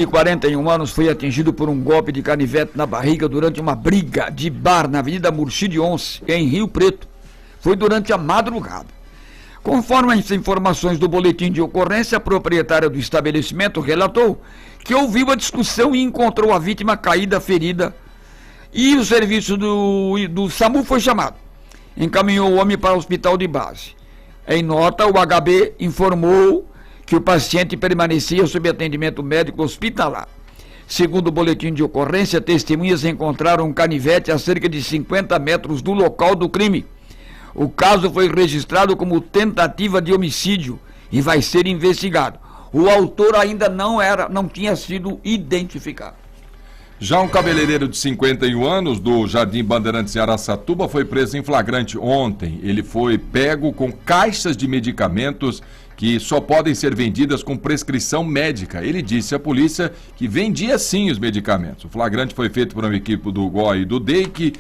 de 41 anos foi atingido por um golpe de canivete na barriga durante uma briga de bar na Avenida Murchide 11, em Rio Preto. Foi durante a madrugada. Conforme as informações do boletim de ocorrência, a proprietária do estabelecimento relatou que ouviu a discussão e encontrou a vítima caída, ferida, e o serviço do SAMU foi chamado. Encaminhou o homem para o hospital de base. Em nota, o HB informou que o paciente permanecia sob atendimento médico hospitalar. Segundo o boletim de ocorrência, testemunhas encontraram um canivete a cerca de 50 metros do local do crime. O caso foi registrado como tentativa de homicídio e vai ser investigado. O autor ainda não tinha sido identificado. Já um cabeleireiro de 51 anos do Jardim Bandeirantes em Araçatuba foi preso em flagrante ontem. Ele foi pego com caixas de medicamentos que só podem ser vendidas com prescrição médica. Ele disse à polícia que vendia sim os medicamentos. O flagrante foi feito por uma equipe do GOI e do DEIC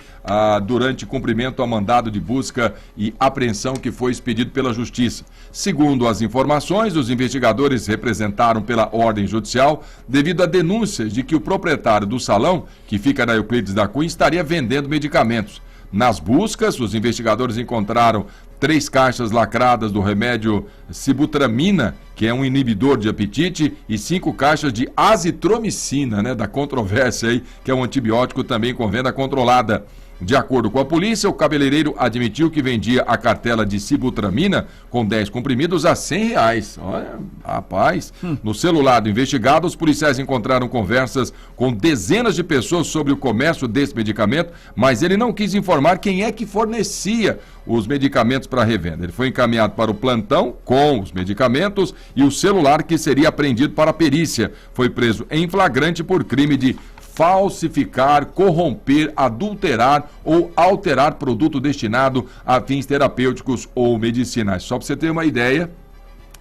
durante cumprimento a mandado de busca e apreensão que foi expedido pela Justiça. Segundo as informações, os investigadores representaram pela ordem judicial devido a denúncias de que o proprietário do salão, que fica na Euclides da Cunha, estaria vendendo medicamentos. Nas buscas, os investigadores encontraram 3 caixas lacradas do remédio sibutramina, que é um inibidor de apetite, e 5 caixas de azitromicina, da controvérsia aí, que é um antibiótico também com venda controlada. De acordo com a polícia, o cabeleireiro admitiu que vendia a cartela de sibutramina com 10 comprimidos a R$100. Olha, rapaz. No celular do investigado, os policiais encontraram conversas com dezenas de pessoas sobre o comércio desse medicamento, mas ele não quis informar quem é que fornecia os medicamentos para revenda. Ele foi encaminhado para o plantão com os medicamentos e o celular que seria apreendido para a perícia. Foi preso em flagrante por crime de falsificar, corromper, adulterar ou alterar produto destinado a fins terapêuticos ou medicinais. Só para você ter uma ideia,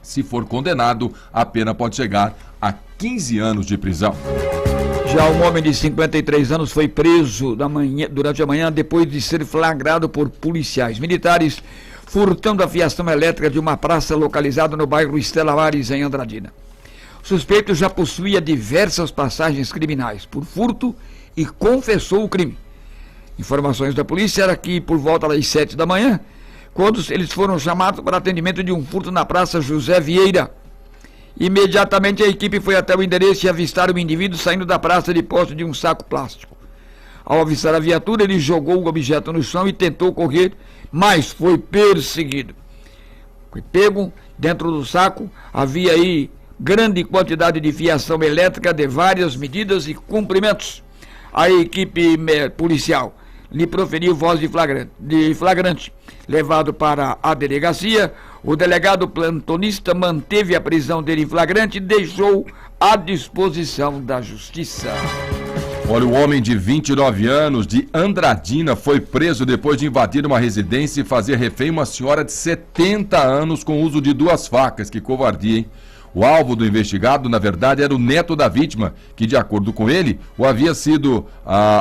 se for condenado, a pena pode chegar a 15 anos de prisão. Já um homem de 53 anos foi preso durante a manhã depois de ser flagrado por policiais militares furtando a fiação elétrica de uma praça localizada no bairro Estela Maris, em Andradina. O suspeito já possuía diversas passagens criminais por furto e confessou o crime. Informações da polícia era que por volta das 7 da manhã, quando eles foram chamados para atendimento de um furto na Praça José Vieira. Imediatamente a equipe foi até o endereço e avistaram o indivíduo saindo da praça de posse de um saco plástico. Ao avistar a viatura, ele jogou o objeto no chão e tentou correr, mas foi perseguido. Foi pego dentro do saco, havia aí grande quantidade de fiação elétrica de várias medidas e comprimentos. A equipe policial lhe proferiu voz de flagrante. Levado para a delegacia, o delegado plantonista manteve a prisão dele em flagrante e deixou à disposição da justiça. Olha, o homem de 29 anos de Andradina foi preso depois de invadir uma residência e fazer refém uma senhora de 70 anos com uso de 2 facas. Que covardia, hein? O alvo do investigado, na verdade, era o neto da vítima, que, de acordo com ele, o havia sido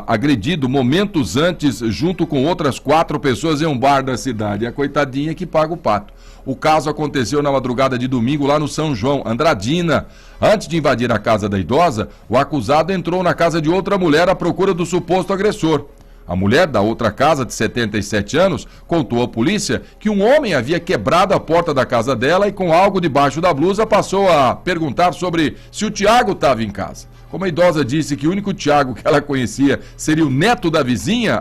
agredido momentos antes, junto com outras 4 pessoas em um bar da cidade. A coitadinha que paga o pato. O caso aconteceu na madrugada de domingo lá no São João, Andradina. Antes de invadir a casa da idosa, o acusado entrou na casa de outra mulher à procura do suposto agressor. A mulher da outra casa, de 77 anos, contou à polícia que um homem havia quebrado a porta da casa dela e com algo debaixo da blusa passou a perguntar sobre se o Tiago estava em casa. Como a idosa disse que o único Tiago que ela conhecia seria o neto da vizinha,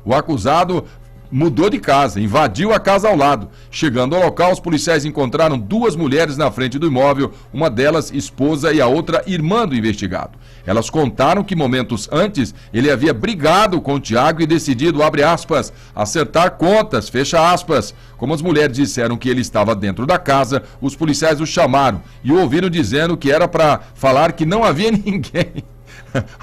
o acusado mudou de casa, invadiu a casa ao lado. Chegando ao local, os policiais encontraram 2 mulheres na frente do imóvel, uma delas esposa e a outra irmã do investigado. Elas contaram que momentos antes ele havia brigado com o Tiago e decidido, abre aspas, acertar contas, fecha aspas. Como as mulheres disseram que ele estava dentro da casa, os policiais o chamaram e o ouviram dizendo que era para falar que não havia ninguém.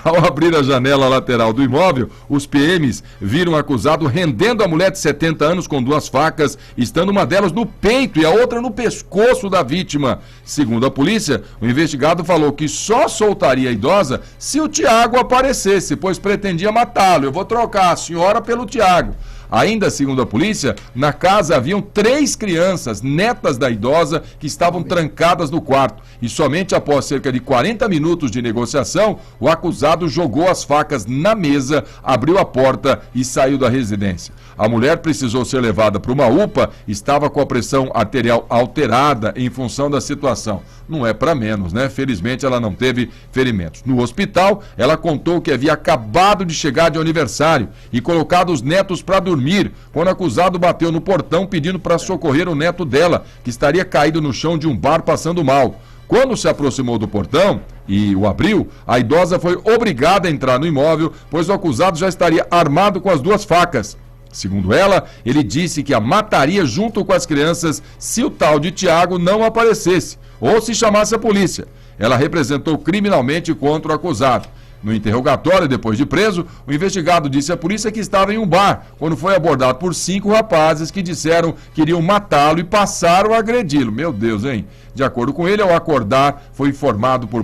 Ao abrir a janela lateral do imóvel, os PMs viram o acusado rendendo a mulher de 70 anos com 2 facas, estando uma delas no peito e a outra no pescoço da vítima. Segundo a polícia, o investigado falou que só soltaria a idosa se o Tiago aparecesse, pois pretendia matá-lo. Eu vou trocar a senhora pelo Tiago. Ainda segundo a polícia, na casa haviam 3 crianças, netas da idosa, que estavam trancadas no quarto. E somente após cerca de 40 minutos de negociação, o acusado jogou as facas na mesa, abriu a porta e saiu da residência. A mulher precisou ser levada para uma UPA, estava com a pressão arterial alterada em função da situação. Não é para menos, né? Felizmente ela não teve ferimentos. No hospital, ela contou que havia acabado de chegar de aniversário e colocado os netos para dormir, quando o acusado bateu no portão pedindo para socorrer o neto dela, que estaria caído no chão de um bar passando mal. Quando se aproximou do portão e o abriu, a idosa foi obrigada a entrar no imóvel, pois o acusado já estaria armado com as 2 facas. Segundo ela, ele disse que a mataria junto com as crianças se o tal de Tiago não aparecesse ou se chamasse a polícia. Ela representou criminalmente contra o acusado. No interrogatório, depois de preso, o investigado disse à polícia que estava em um bar, quando foi abordado por 5 rapazes que disseram que iriam matá-lo e passaram a agredi-lo. Meu Deus, hein? De acordo com ele, ao acordar, foi informado por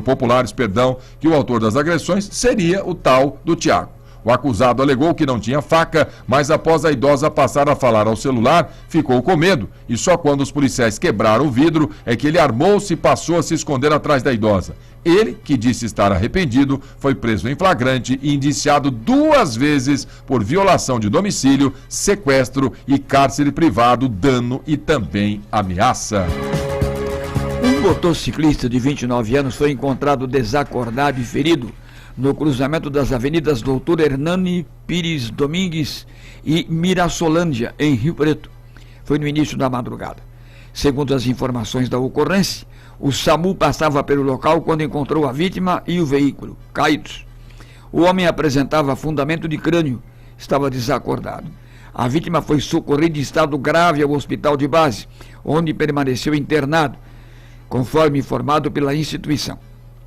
populares, que o autor das agressões seria o tal do Tiago. O acusado alegou que não tinha faca, mas após a idosa passar a falar ao celular, ficou com medo. E só quando os policiais quebraram o vidro é que ele armou-se e passou a se esconder atrás da idosa. Ele, que disse estar arrependido, foi preso em flagrante e indiciado 2 vezes por violação de domicílio, sequestro e cárcere privado, dano e também ameaça. Um motociclista de 29 anos foi encontrado desacordado e ferido no cruzamento das avenidas Doutor Hernani Pires Domingues e Mirassolândia, em Rio Preto. Foi no início da madrugada. Segundo as informações da ocorrência, o SAMU passava pelo local quando encontrou a vítima e o veículo, caídos. O homem apresentava afundamento de crânio, estava desacordado. A vítima foi socorrida em estado grave ao hospital de base, onde permaneceu internado, conforme informado pela instituição.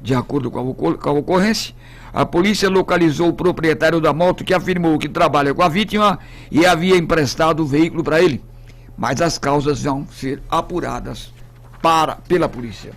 De acordo com a ocorrência, a polícia localizou o proprietário da moto, que afirmou que trabalha com a vítima e havia emprestado o veículo para ele. Mas as causas vão ser apuradas pela polícia.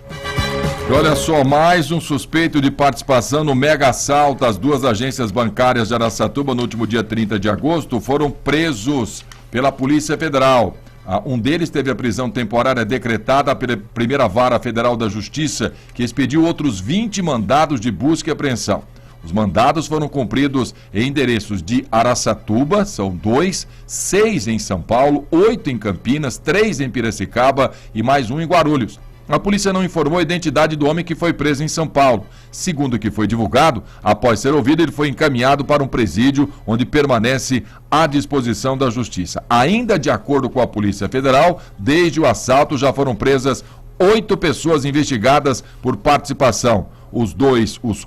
E olha só, mais um suspeito de participação no mega assalto às 2 agências bancárias de Araçatuba no último dia 30 de agosto foram presos pela Polícia Federal. Um deles teve a prisão temporária decretada pela Primeira Vara Federal da Justiça, que expediu outros 20 mandados de busca e apreensão. Os mandados foram cumpridos em endereços de Araçatuba, são 2, 6 em São Paulo, 8 em Campinas, 3 em Piracicaba e mais 1 em Guarulhos. A polícia não informou a identidade do homem que foi preso em São Paulo. Segundo o que foi divulgado, após ser ouvido, ele foi encaminhado para um presídio onde permanece à disposição da Justiça. Ainda de acordo com a Polícia Federal, desde o assalto já foram presas 8 pessoas investigadas por participação. Os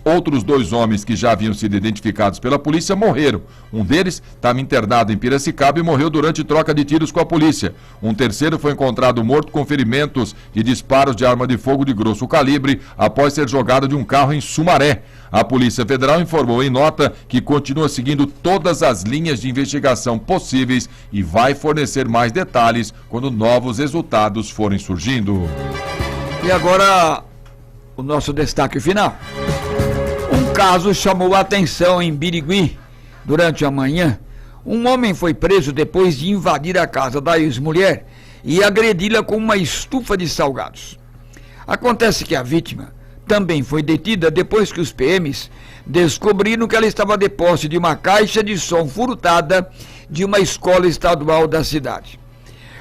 outros 2 homens que já haviam sido identificados pela polícia morreram. Um deles estava internado em Piracicaba e morreu durante troca de tiros com a polícia. Um terceiro foi encontrado morto com ferimentos de disparos de arma de fogo de grosso calibre após ser jogado de um carro em Sumaré. A Polícia Federal informou em nota que continua seguindo todas as linhas de investigação possíveis e vai fornecer mais detalhes quando novos resultados forem surgindo. E agora, o nosso destaque final. Um caso chamou a atenção em Birigui. Durante a manhã, um homem foi preso depois de invadir a casa da ex-mulher e agredi-la com uma estufa de salgados. Acontece que a vítima também foi detida depois que os PMs descobriram que ela estava de posse de uma caixa de som furtada de uma escola estadual da cidade.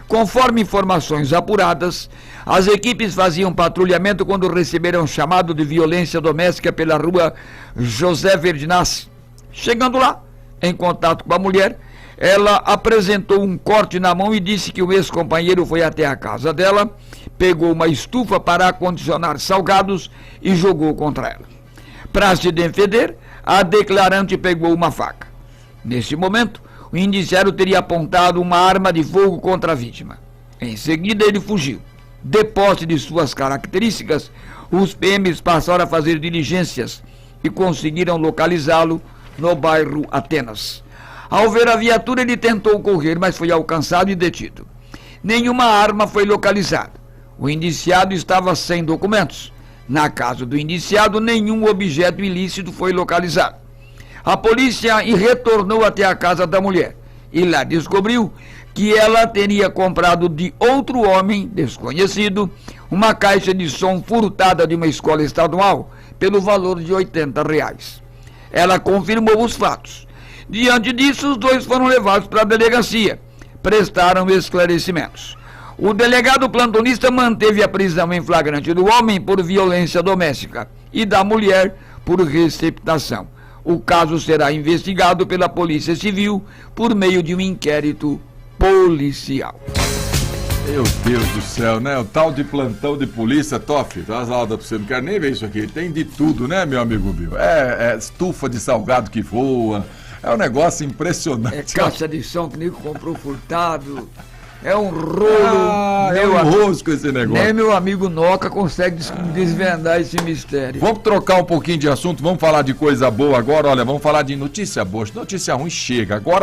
Conforme informações apuradas, as equipes faziam patrulhamento quando receberam um chamado de violência doméstica pela rua José Verdinassi. Chegando lá, em contato com a mulher, ela apresentou um corte na mão e disse que o ex-companheiro foi até a casa dela, pegou uma estufa para acondicionar salgados e jogou contra ela. Para se defender, a declarante pegou uma faca. Neste momento, o indiciário teria apontado uma arma de fogo contra a vítima. Em seguida, ele fugiu. De posse de suas características, os PMs passaram a fazer diligências e conseguiram localizá-lo no bairro Atenas. Ao ver a viatura, ele tentou correr, mas foi alcançado e detido. Nenhuma arma foi localizada. O indiciado estava sem documentos. Na casa do indiciado, nenhum objeto ilícito foi localizado. A polícia retornou até a casa da mulher e lá descobriu que ela teria comprado de outro homem desconhecido uma caixa de som furtada de uma escola estadual pelo valor de R$80. Ela confirmou os fatos. Diante disso, os dois foram levados para a delegacia. Prestaram esclarecimentos. O delegado plantonista manteve a prisão em flagrante do homem por violência doméstica e da mulher por receptação. O caso será investigado pela Polícia Civil por meio de um inquérito policial. Meu Deus do céu, né? O tal de plantão de polícia, Toff, dá as aulas pra você, não quero nem ver isso aqui. Tem de tudo, né, meu amigo Bill? É estufa de salgado que voa, é um negócio impressionante. É caixa de som que nem comprou furtado. É um rolo. É um rosco esse negócio. Nem meu amigo Noca consegue desvendar esse mistério. Vamos trocar um pouquinho de assunto, vamos falar de coisa boa agora. Olha, vamos falar de notícia boa. Notícia ruim chega. Agora